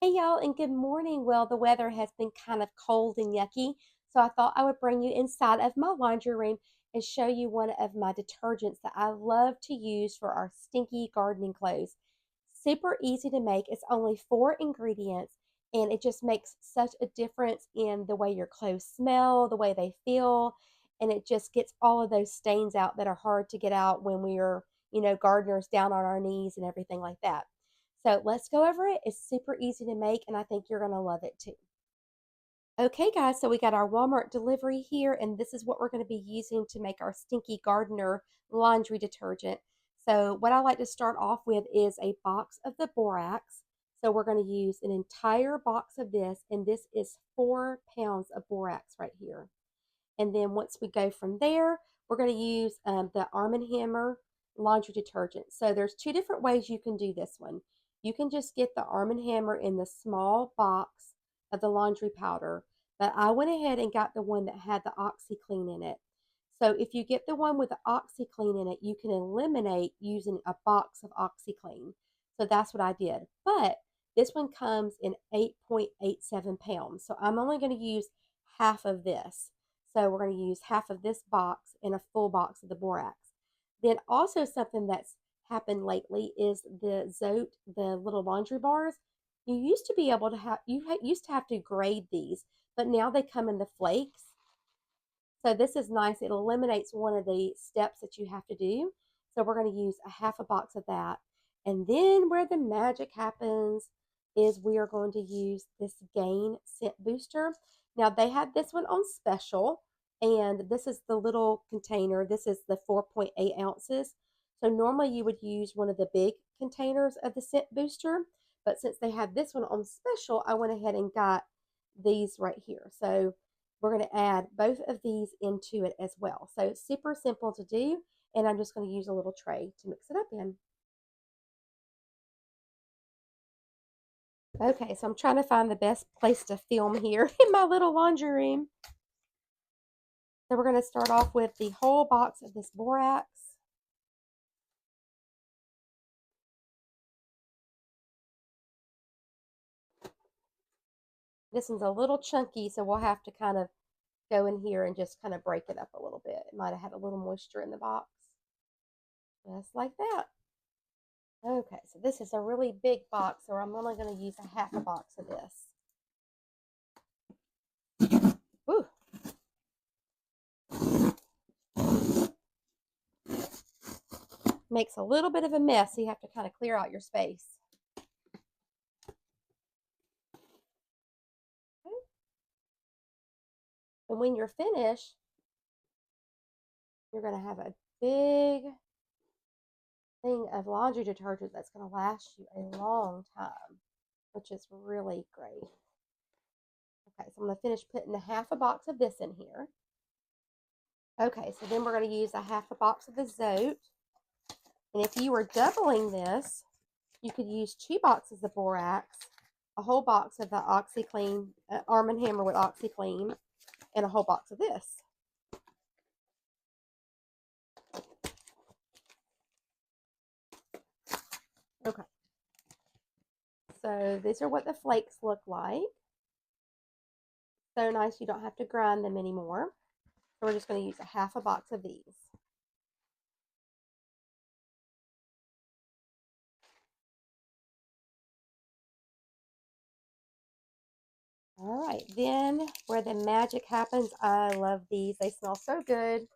Hey y'all, and good morning. Well, the weather has been kind of cold and yucky, so I thought I would bring you inside of my laundry room and show you one of my detergents that I love to use for our stinky gardening clothes. Super easy to make. It's only 4 ingredients, and it just makes such a difference in the way your clothes smell, the way they feel, and it just gets all of those stains out that are hard to get out when we are, gardeners down on our knees and everything like that. So let's go over it. It's super easy to make, and I think you're going to love it too. Okay, guys, so we got our Walmart delivery here, and this is what we're going to be using to make our Stinky Gardener Laundry Detergent. So what I like to start off with is a box of the borax. So we're going to use an entire box of this, and this is 4 pounds of borax right here. And then once we go from there, we're going to use the Arm& Hammer laundry detergent. So there's two different ways you can do this one. You can just get the Arm& Hammer in the small box of the laundry powder, but I went ahead and got the one that had the OxyClean in it. So if you get the one with the OxyClean in it, you can eliminate using a box of OxyClean. So that's what I did. But this one comes in 8.87 pounds. So I'm only going to use half of this. So we're going to use half of this box and a full box of the borax. Then also something that's happened lately is the Zote, the little laundry bars. You used to be able to have, used to have to grade these, but now they come in the flakes. So this is nice. It eliminates one of the steps that you have to do. So we're going to use a half a box of that. And then where the magic happens is we are going to use this Gain Scent Booster. Now they had this one on special, and this is the little container. This is the 4.8 ounces. So normally you would use one of the big containers of the scent booster, but since they had this one on special, I went ahead and got these right here. So we're going to add both of these into it as well. So it's super simple to do, and I'm just going to use a little tray to mix it up in. Okay, so I'm trying to find the best place to film here in my little laundry room. So we're going to start off with the whole box of this borax. This one's a little chunky, so we'll have to kind of go in here and just kind of break it up a little bit. It might have had a little moisture in the box. Just like that. Okay, so this is a really big box, so I'm only going to use a half a box of this. Ooh. Makes a little bit of a mess, so you have to kind of clear out your space. Okay. And when you're finished, you're going to have a big thing of laundry detergent that's going to last you a long time, which is really great. Okay, so I'm going to finish putting a half a box of this in here. Okay, so then we're going to use a half a box of the Zote. And if you were doubling this, you could use 2 boxes of borax, a whole box of the OxyClean, Arm & Hammer with OxyClean, and a whole box of this. Okay. So these are what the flakes look like. So nice you don't have to grind them anymore. So we're just going to use a half a box of these. All right, then where the magic happens, I love these. They smell so good.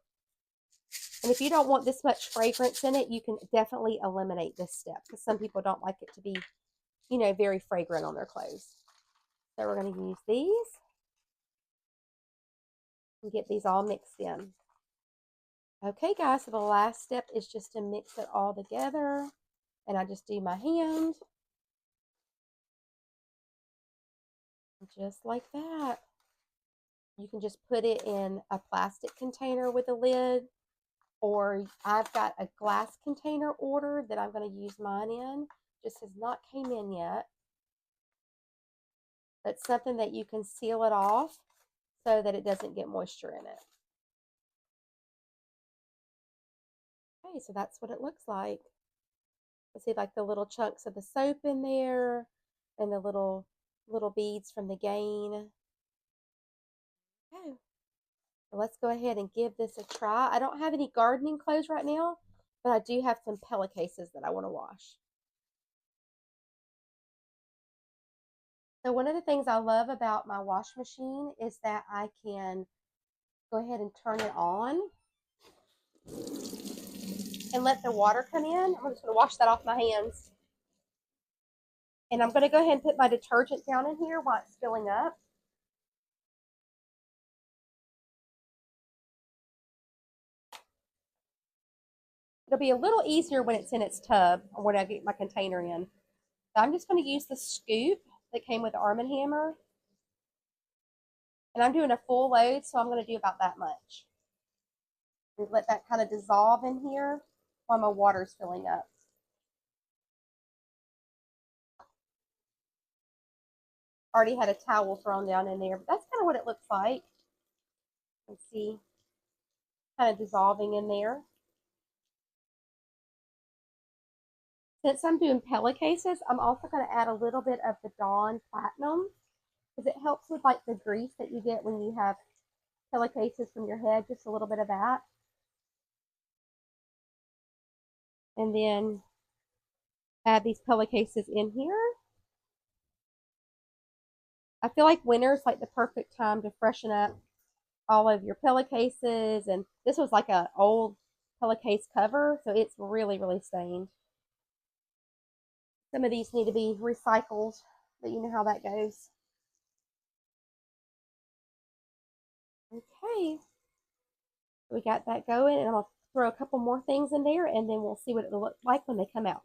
And if you don't want this much fragrance in it, you can definitely eliminate this step because some people don't like it to be, very fragrant on their clothes. So we're going to use these and get these all mixed in. Okay, guys, so the last step is just to mix it all together. And I just do my hand. Just like that. You can just put it in a plastic container with a lid, or I've got a glass container ordered that I'm going to use mine in. Just has not came in yet. But something that you can seal it off so that it doesn't get moisture in it. Okay, so that's what it looks like. You see like the little chunks of the soap in there and the little little beads from the gain. Okay. So let's go ahead and give this a try. I don't have any gardening clothes right now, but I do have some pillowcases that I want to wash. So one of the things I love about my wash machine is that I can go ahead and turn it on and let the water come in. I'm just going to wash that off my hands. And I'm going to go ahead and put my detergent down in here while it's filling up. It'll be a little easier when it's in its tub or when I get my container in. So I'm just going to use the scoop that came with the Arm & Hammer. And I'm doing a full load, so I'm going to do about that much. And let that kind of dissolve in here while my water's filling up. Already had a towel thrown down in there, but that's kind of what it looks like. You can see kind of dissolving in there. Since I'm doing pillowcases, I'm also going to add a little bit of the Dawn Platinum because it helps with like the grease that you get when you have pillowcases from your head, just a little bit of that. And then add these pillowcases in here. I feel like winter is like the perfect time to freshen up all of your pillowcases. And this was like an old pillowcase cover, so it's really, really stained. Some of these need to be recycled, but you know how that goes. Okay, we got that going, and I'm going to throw a couple more things in there, and then we'll see what it'll look like when they come out.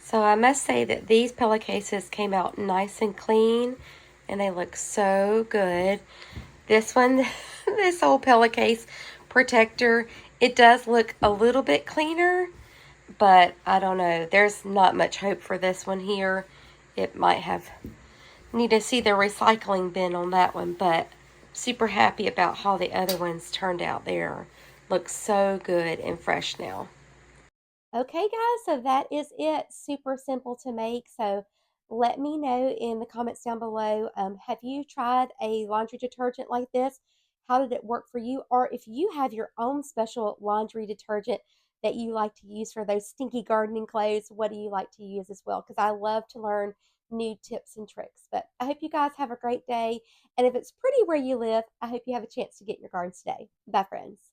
So I must say that these pillowcases came out nice and clean, and they look so good. This one, this old pillowcase protector, it does look a little bit cleaner, but I don't know. There's not much hope for this one here. It might need to see the recycling bin on that one, but super happy about how the other ones turned out there. Looks so good and fresh now. Okay, guys, so that is it. Super simple to make. So let me know in the comments down below. Have you tried a laundry detergent like this? How did it work for you? Or if you have your own special laundry detergent that you like to use for those stinky gardening clothes, what do you like to use as well? Because I love to learn new tips and tricks. But I hope you guys have a great day. And if it's pretty where you live, I hope you have a chance to get in your gardens today. Bye, friends.